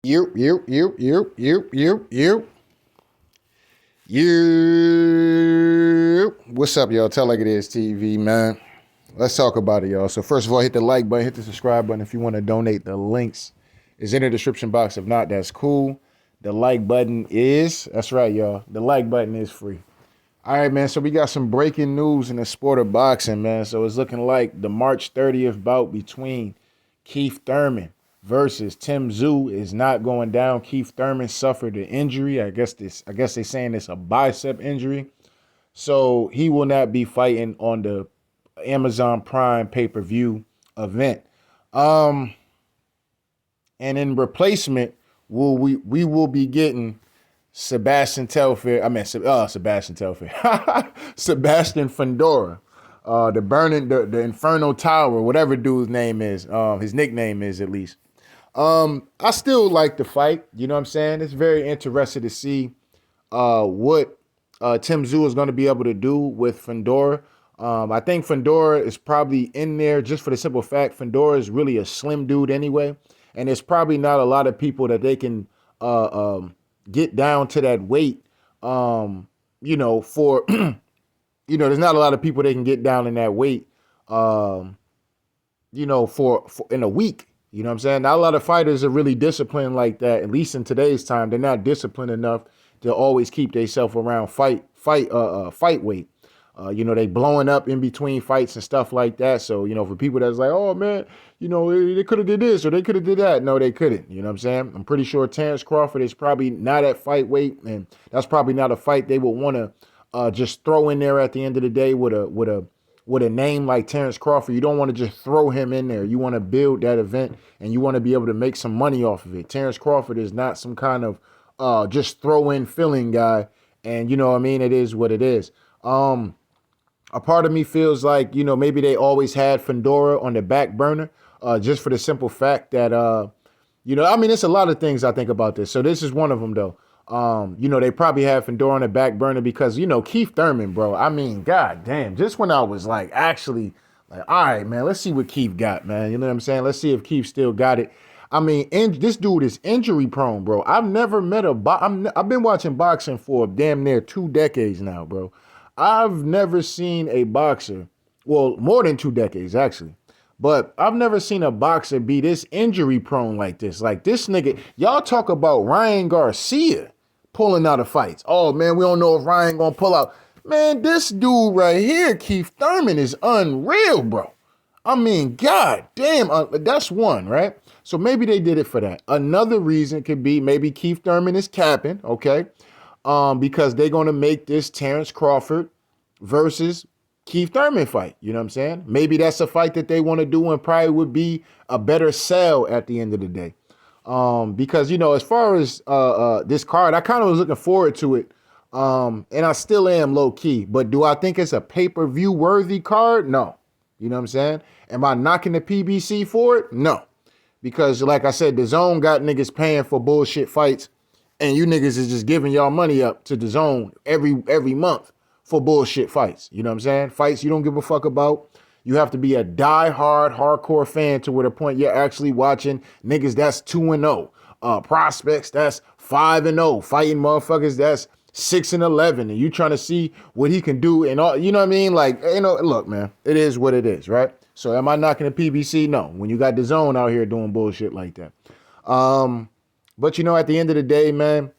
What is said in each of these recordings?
You. What's up, y'all? Tell like it is TV, man. Let's talk about it, y'all. So first of all, hit the like button, hit the subscribe button if you want to donate. The links is in the description box. If not, that's cool. The like button that's right, y'all. The like button is free. All right, man. So we got some breaking news in the sport of boxing, man. So it's looking like the March 30th bout between Keith Thurman versus Tyzsu is not going down. Keith Thurman suffered an injury. I guess they're saying it's a bicep injury. So he will not be fighting on the Amazon Prime pay-per-view event. And in replacement, we will be getting Sebastian Telfair. Sebastian Telfair. Sebastian Fundora. The Inferno Tower, whatever dude's name is. His nickname is, at least. I still like the fight. You know what I'm saying? It's very interesting to see what Tyzsu is going to be able to do with Fundora. I think Fundora is probably in there just for the simple fact Fundora is really a slim dude anyway. And there's probably not a lot of people that they can get down to that weight, for, there's not a lot of people they can get down in that weight, for in a week. You know what I'm saying? Not a lot of fighters are really disciplined like that, at least in today's time. They're not disciplined enough to always keep themselves around fight weight. They blowing up in between fights and stuff like that. So, for people that's like, oh man, they could have did this or they could have did that. No, they couldn't. You know what I'm saying? I'm pretty sure Terrence Crawford is probably not at fight weight, and that's probably not a fight they would want to just throw in there at the end of the day with a name like Terrence Crawford. You don't want to just throw him in there. You want to build that event and you want to be able to make some money off of it. Terrence Crawford is not some kind of just throw in filling guy. And it is what it is. A part of me feels like, maybe they always had Fundora on the back burner, just for the simple fact that, it's a lot of things I think about this. So this is one of them, though. They probably had Fundora on the back burner because, Keith Thurman, bro. God damn, just when I was all right, man, let's see what Keith got, man. You know what I'm saying? Let's see if Keith still got it. This dude is injury prone, bro. I've never met I've been watching boxing for damn near 2 decades now, bro. I've never seen a boxer, well, more than 2 decades, actually. But I've never seen a boxer be this injury prone like this. Like this nigga, y'all talk about Ryan Garcia pulling out of fights. Oh, man, we don't know if Ryan gonna pull out. Man, this dude right here, Keith Thurman, is unreal, bro. God damn, that's one, right? So maybe they did it for that. Another reason could be maybe Keith Thurman is capping, okay? Because they're going to make this Terrence Crawford versus Keith Thurman fight. You know what I'm saying? Maybe that's a fight that they want to do and probably would be a better sell at the end of the day. Because, as far as this card, I kind of was looking forward to it. And I still am low key. But do I think it's a pay-per-view worthy card? No. You know what I'm saying? Am I knocking the PBC for it? No. Because like I said, DAZN got niggas paying for bullshit fights. And you niggas is just giving y'all money up to DAZN every month for bullshit fights. You know what I'm saying? Fights you don't give a fuck about. You have to be a die-hard, hardcore fan to where the point you're actually watching niggas that's 2-0. Prospects that's 5-0. Fighting motherfuckers that's 6-11. And you trying to see what he can do and all. You know what I mean? Look, man, it is what it is, right? So am I knocking the PBC? No. When you got DAZN out here doing bullshit like that. But, at the end of the day, man,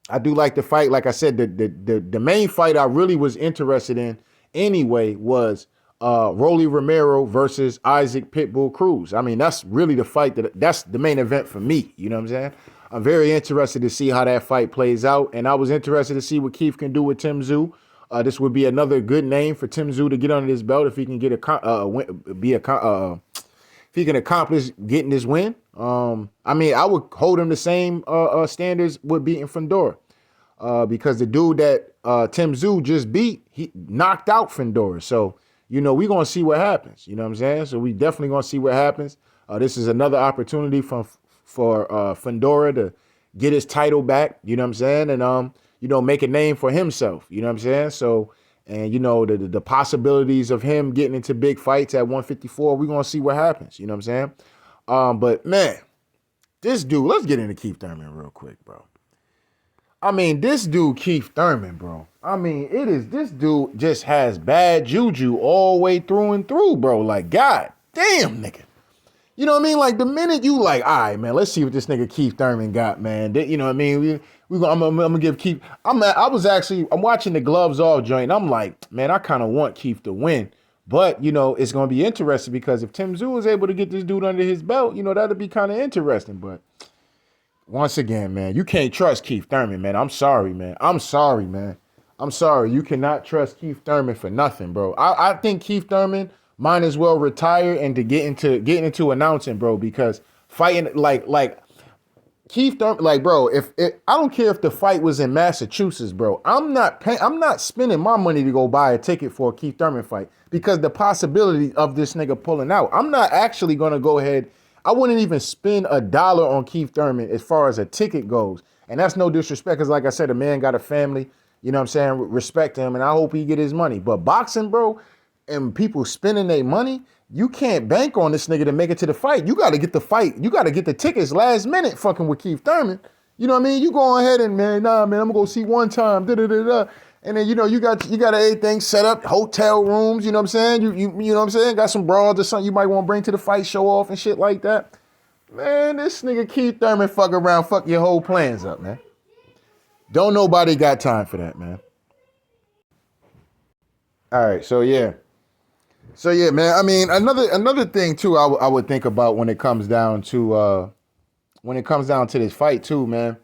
I do like the fight. Like I said, the main fight I really was interested in anyway was Rolly Romero versus Isaac Pitbull Cruz. That's really the fight that's the main event for me. You know what I'm saying? I'm very interested to see how that fight plays out. And I was interested to see what Keith can do with Tyzsu. This would be another good name for Tyzsu to get under his belt if he can if he can accomplish getting this win. I would hold him the same standards with beating Fundora. Because the dude that Tyzsu just beat, he knocked out Fundora. So, we're going to see what happens. You know what I'm saying? So we definitely going to see what happens. This is another opportunity for Fundora to get his title back. You know what I'm saying? And, make a name for himself. You know what I'm saying? So, and, the possibilities of him getting into big fights at 154, we're going to see what happens. You know what I'm saying? But, man, this dude, let's get into Keith Thurman real quick, bro. I mean, this dude, Keith Thurman, bro. I mean, this dude just has bad juju all the way through and through, bro. Like, God damn, nigga. You know what I mean? Like, the minute you like, all right, man, let's see what this nigga Keith Thurman got, man. You know what I mean? I'm gonna give Keith. I'm watching the gloves off joint. And I'm like, man, I kind of want Keith to win. But, you know, it's going to be interesting because if Tyzsu is able to get this dude under his belt, you know, that'll be kind of interesting. But once again, man, you can't trust Keith Thurman, man. I'm sorry, man. I'm sorry, man. I'm sorry. You cannot trust Keith Thurman for nothing, bro. I think Keith Thurman might as well retire and to getting into announcing, bro, because fighting like Keith Thurman, like, bro, I don't care if the fight was in Massachusetts, bro. I'm not spending my money to go buy a ticket for a Keith Thurman fight because the possibility of this nigga pulling out. I'm not actually gonna go ahead. I wouldn't even spend $1 on Keith Thurman as far as a ticket goes. And that's no disrespect, because like I said, the man got a family, you know what I'm saying? Respect him, and I hope he get his money. But boxing, bro, and people spending their money, you can't bank on this nigga to make it to the fight. You got to get the fight. You got to get the tickets last minute fucking with Keith Thurman. You know what I mean? You go ahead and, man, I'm going to go see one time, da-da-da-da. And then, you know, you got everything set up, hotel rooms, you know what I'm saying? You know what I'm saying? Got some broads or something you might want to bring to the fight, show off and shit like that. Man, this nigga Keith Thurman fuck around, fuck your whole plans up, man. Don't nobody got time for that, man. All right, so yeah. So yeah, man. I mean, another thing too, I would think about when it comes down to this fight too, man.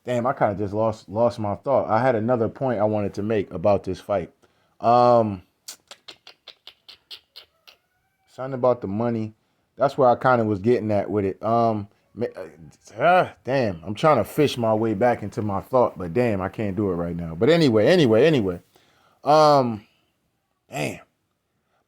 Damn, I kind of just lost my thought. I had another point I wanted to make about this fight. Something about the money. That's where I kind of was getting at with it. Damn, I'm trying to fish my way back into my thought, but damn, I can't do it right now. But anyway. Damn.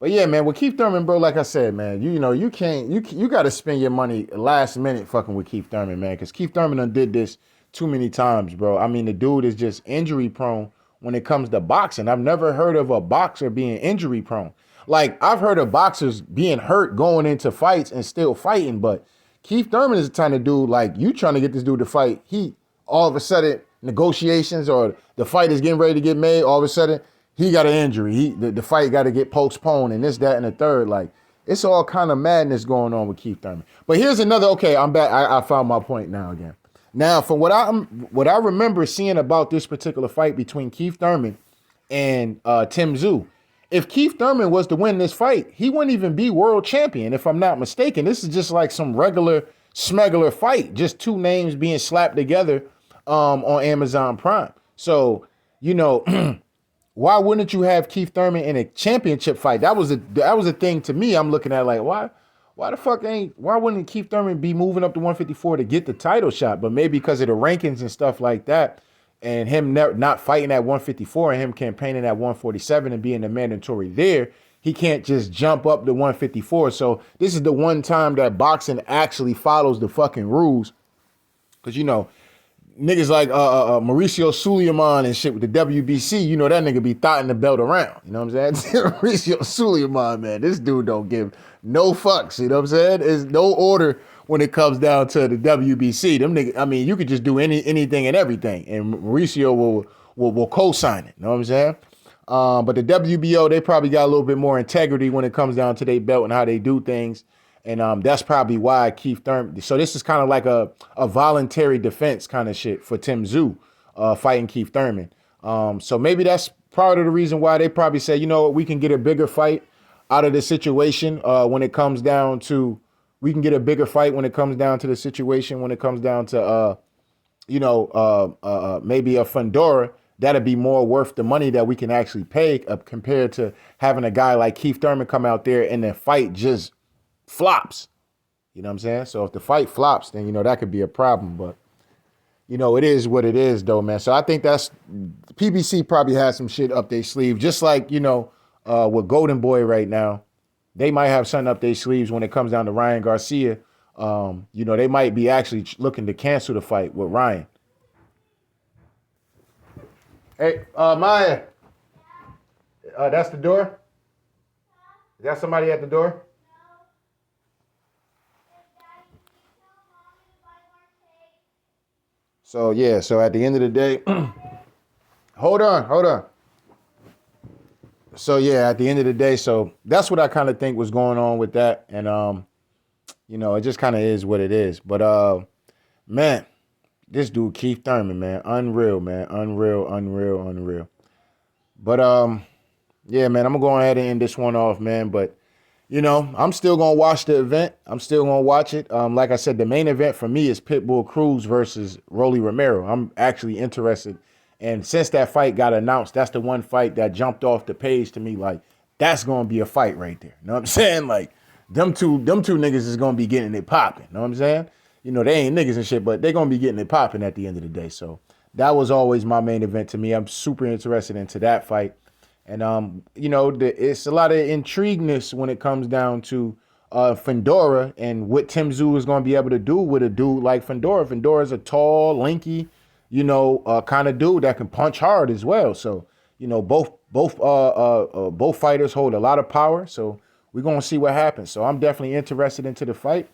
But yeah, man, with Keith Thurman, bro, like I said, man, you know, you got to spend your money last minute fucking with Keith Thurman, man, because Keith Thurman done did this too many times, bro. I mean, the dude is just injury prone when it comes to boxing. I've never heard of a boxer being injury prone. Like, I've heard of boxers being hurt going into fights and still fighting, but Keith Thurman is the kind of dude, like, you trying to get this dude to fight, he all of a sudden negotiations or the fight is getting ready to get made, all of a sudden he got an injury. The fight got to get postponed and this, that, and the third. Like, it's all kind of madness going on with Keith Thurman. But here's another, okay, I'm back. I found my point now again. Now, from what I remember seeing about this particular fight between Keith Thurman and Tyzsu, if Keith Thurman was to win this fight, he wouldn't even be world champion, if I'm not mistaken. This is just like some regular smuggler fight, just two names being slapped together on Amazon Prime. So, you know, why wouldn't you have Keith Thurman in a championship fight? That was a thing to me. I'm looking at like, why wouldn't Keith Thurman be moving up to 154 to get the title shot? But maybe because of the rankings and stuff like that, and him not fighting at 154 and him campaigning at 147 and being the mandatory there, he can't just jump up to 154. So this is the one time that boxing actually follows the fucking rules. Because, you know, niggas like Mauricio Suleiman and shit with the WBC, you know, that nigga be thotting the belt around. You know what I'm saying? Mauricio Suleiman, man, this dude don't give no fucks. You know what I'm saying? There's no order when it comes down to the WBC. Them niggas, I mean, you could just do anything and everything, and Mauricio will co-sign it. You know what I'm saying? But the WBO, they probably got a little bit more integrity when it comes down to their belt and how they do things. And that's probably why Keith Thurman. So this is kind of like a voluntary defense kind of shit for Tyzsu fighting Keith Thurman. So maybe that's part of the reason why they probably say, you know what, we can get a bigger fight out of the situation when it comes down to, we can get a bigger fight when it comes down to the situation, when it comes down to, maybe a Fundora. That'd be more worth the money that we can actually pay compared to having a guy like Keith Thurman come out there and the fight just flops. You know what I'm saying? So if the fight flops, then, you know, that could be a problem. But, you know, it is what it is, though, man. So I think that's, PBC probably has some shit up their sleeve, just like, you know, with Golden Boy right now. They might have something up their sleeves when it comes down to Ryan Garcia. You know, they might be actually looking to cancel the fight with Ryan. Hey, Maya, that's the door? Is that somebody at the door? So yeah, so at the end of the day, hold on. So yeah, at the end of the day, so that's what I kind of think was going on with that. And it just kind of is what it is. But man, this dude Keith Thurman, man, unreal, man. Unreal. But yeah, man, I'm gonna go ahead and end this one off, man. But I'm still gonna watch the event. I'm still gonna watch it. Like I said, the main event for me is Pitbull Cruz versus Rolly Romero. I'm actually interested. And since that fight got announced, that's the one fight that jumped off the page to me. Like, that's gonna be a fight right there. You know what I'm saying? Like, them two niggas is gonna be getting it popping. You know what I'm saying? They ain't niggas and shit, but they gonna be getting it popping at the end of the day. So that was always my main event to me. I'm super interested into that fight. And it's a lot of intrigueness when it comes down to Fundora and what Tyzsu is going to be able to do with a dude like Fundora. Fundora is a tall, lanky, kind of dude that can punch hard as well. So both fighters hold a lot of power. So we're gonna see what happens. So I'm definitely interested into the fight.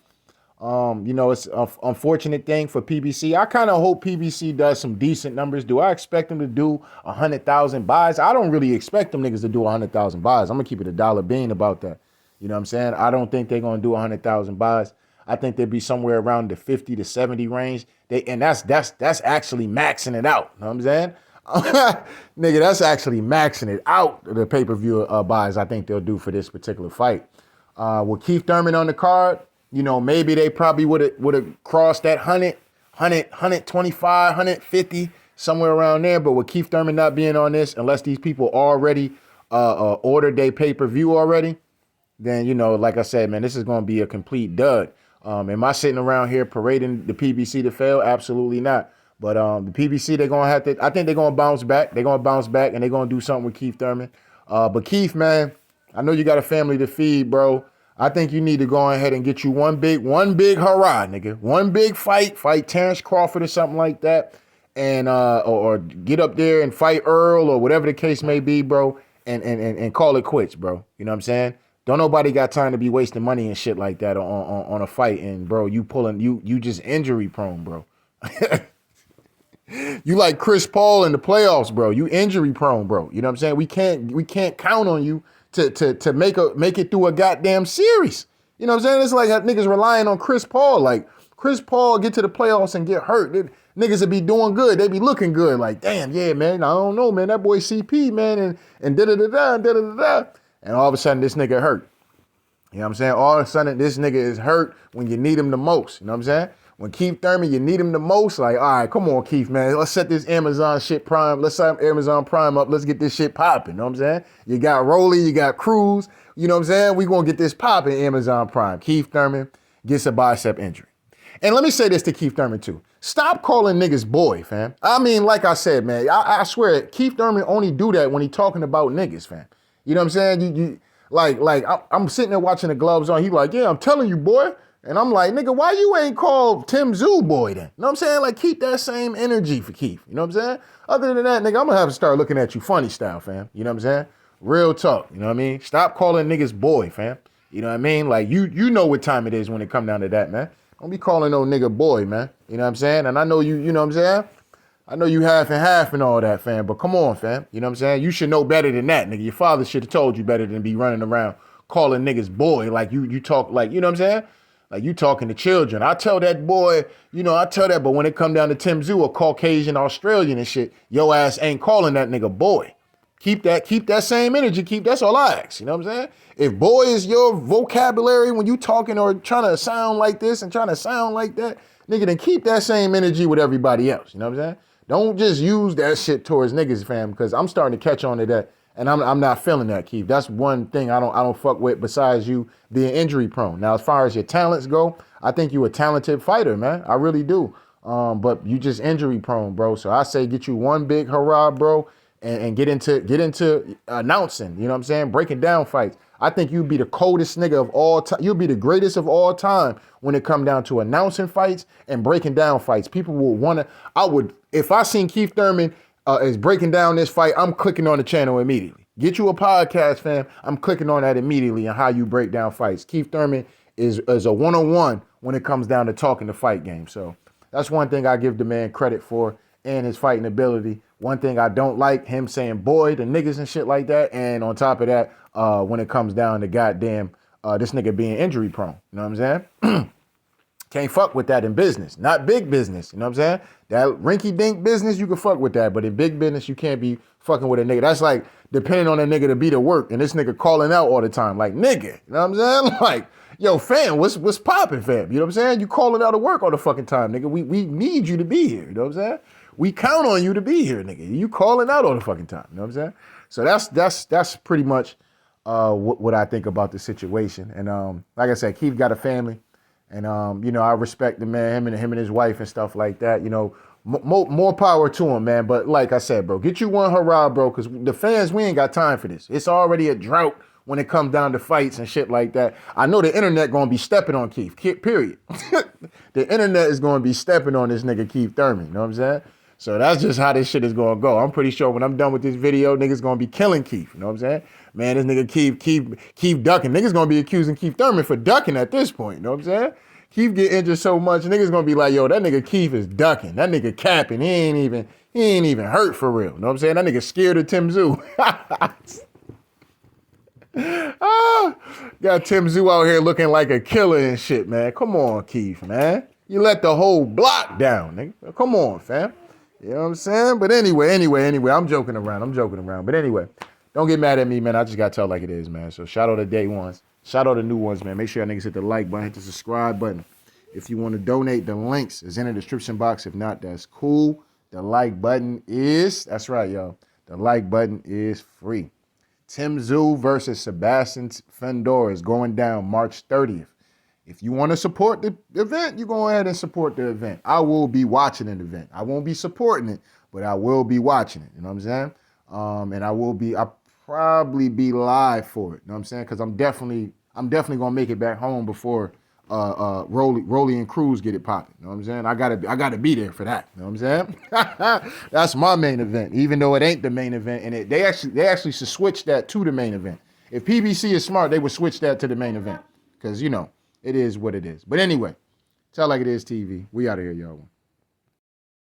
It's an unfortunate thing for PBC. I kind of hope PBC does some decent numbers. Do I expect them to do 100,000 buys? I don't really expect them niggas to do 100,000 buys. I'm gonna keep it $1 about that. You know what I'm saying? I don't think they're gonna do 100,000 buys. I think they'd be somewhere around the 50 to 70 range. That's actually maxing it out. You know what I'm saying? Nigga, that's actually maxing it out, the pay-per-view buys I think they'll do for this particular fight. With Keith Thurman on the card, maybe they probably would have crossed that 125, 150, somewhere around there. But with Keith Thurman not being on this, unless these people already ordered their pay-per-view already, then, like I said, man, this is going to be a complete dud. Am I sitting around here parading the PBC to fail? Absolutely not. But the PBC, they're going to have to, I think they're going to bounce back. They're going to bounce back, and they're going to do something with Keith Thurman. But Keith, man, I know you got a family to feed, bro. I think you need to go ahead and get you one big hurrah, nigga. One big fight Terrence Crawford or something like that. And or get up there and fight Earl or whatever the case may be, bro, and call it quits, bro. You know what I'm saying? Don't nobody got time to be wasting money and shit like that on a fight. And bro, you just injury prone, bro. You like Chris Paul in the playoffs, bro. You injury prone, bro. You know what I'm saying? We can't count on you to make it through a goddamn series. You know what I'm saying? It's like niggas relying on Chris Paul. Like, Chris Paul get to the playoffs and get hurt. Niggas would be doing good. They be looking good. Like, damn, yeah, man. I don't know, man. That boy CP, man, and da-da-da-da. And all of a sudden, this nigga hurt. You know what I'm saying? All of a sudden, this nigga is hurt when you need him the most. You know what I'm saying? When Keith Thurman, you need him the most. Like, all right, come on, Keith, man. Let's set this Amazon shit Prime. Let's set Amazon Prime up. Let's get this shit popping. You know what I'm saying? You got Rolly, you got Cruz. You know what I'm saying? We going to get this popping Amazon Prime. Keith Thurman gets a bicep injury. And let me say this to Keith Thurman, too. Stop calling niggas boy, fam. I mean, like I said, man, I swear, Keith Thurman only do that when he talking about niggas, fam. You know what I'm saying? I'm sitting there watching the gloves on. He like, yeah, I'm telling you, boy. And I'm like, nigga, why you ain't called Tyzsu boy then? You know what I'm saying? Like, keep that same energy for Keith. You know what I'm saying? Other than that, nigga, I'm going to have to start looking at you funny style, fam. You know what I'm saying? Real talk. You know what I mean? Stop calling niggas boy, fam. You know what I mean? Like, you know what time it is when it come down to that, man. Don't be calling no nigga boy, man. You know what I'm saying? And I know you know what I'm saying? I know you half and half and all that, fam. But come on, fam. You know what I'm saying? You should know better than that, nigga. Your father should have told you better than be running around calling niggas boy. Like, you talk like, you know what I'm saying? Like, you talking to children. I tell that boy, but when it come down to Tyzsu, a Caucasian Australian and shit, your ass ain't calling that nigga boy. Keep that same energy. That's all I ask. You know what I'm saying? If boy is your vocabulary when you talking or trying to sound like this and trying to sound like that, nigga, then keep that same energy with everybody else. You know what I'm saying? Don't just use that shit towards niggas, fam, because I'm starting to catch on to that. And I'm not feeling that, Keith. That's one thing I don't fuck with besides you being injury prone. Now, as far as your talents go, I think you a talented fighter, man. I really do. But you just injury prone, bro. So I say get you one big hurrah, bro, and get into announcing. You know what I'm saying? Breaking down fights. I think you'd be the coldest nigga of all time. You'll be the greatest of all time when it come down to announcing fights and breaking down fights. People will want to. If I seen Keith Thurman is breaking down this fight, I'm clicking on the channel immediately. Get you a podcast, fam. I'm clicking on that immediately on how you break down fights. Keith Thurman is a 101 when it comes down to talking the fight game. So That's one thing I give the man credit for and his fighting ability. One thing I don't like, him saying boy to niggas and shit like that. And on top of that, when it comes down to goddamn this nigga being injury prone. You know what I'm saying? Can't fuck with that in business. Not big business. You know what I'm saying? That rinky-dink business, you can fuck with that. But in big business, you can't be fucking with a nigga. That's like depending on a nigga to be to work. And this nigga calling out all the time. Like, nigga. You know what I'm saying? Like, yo, fam, what's popping, fam? You know what I'm saying? You calling out of work all the fucking time, nigga. We need you to be here. You know what I'm saying? We count on you to be here, nigga. You calling out all the fucking time. You know what I'm saying? So that's pretty much what I think about the situation. And like I said, Keith got a family. And, you know, I respect the man, him and his wife and stuff like that. You know, more power to him, man. But like I said, bro, get you one hurrah, bro, because the fans, we ain't got time for this. It's already a drought when it comes down to fights and shit like that. I know the internet going to be stepping on Keith, period. The internet is going to be stepping on this nigga Keith Thurman. You know what I'm saying? So that's just how this shit is going to go. I'm pretty sure when I'm done with this video, niggas going to be killing Keith. You know what I'm saying? Man, this nigga Keith ducking. Niggas going to be accusing Keith Thurman for ducking at this point. You know what I'm saying? Keith get injured so much, niggas going to be like, yo, that nigga Keith is ducking. That nigga capping. He ain't even hurt for real. You know what I'm saying? That nigga scared of Tyzsu. Got Tyzsu out here looking like a killer and shit, man. Come on, Keith, man. You let the whole block down, nigga. Come on, fam. You know what I'm saying? But anyway, I'm joking around. But anyway, don't get mad at me, man. I just got to tell like it is, man. So shout out to day ones. Shout out to new ones, man. Make sure y'all niggas hit the like button, hit the subscribe button. If you want to donate, the links is in the description box. If not, that's cool. The like button is, that's right, y'all. The like button is free. Tyzsu versus Sebastian Fundora is going down March 30th. If you want to support the event, you go ahead and support the event. I will be watching an event. I won't be supporting it, but I will be watching it. You know what I'm saying? And I'll probably be live for it. You know what I'm saying? Because I'm definitely gonna make it back home before Rolly and Cruz get it popping. You know what I'm saying? I gotta be there for that. You know what I'm saying? That's my main event, even though it ain't the main event. And they actually should switch that to the main event. If PBC is smart, they would switch that to the main event. Because, you know, it is what it is. But anyway, tell like it is TV. We out of here, y'all.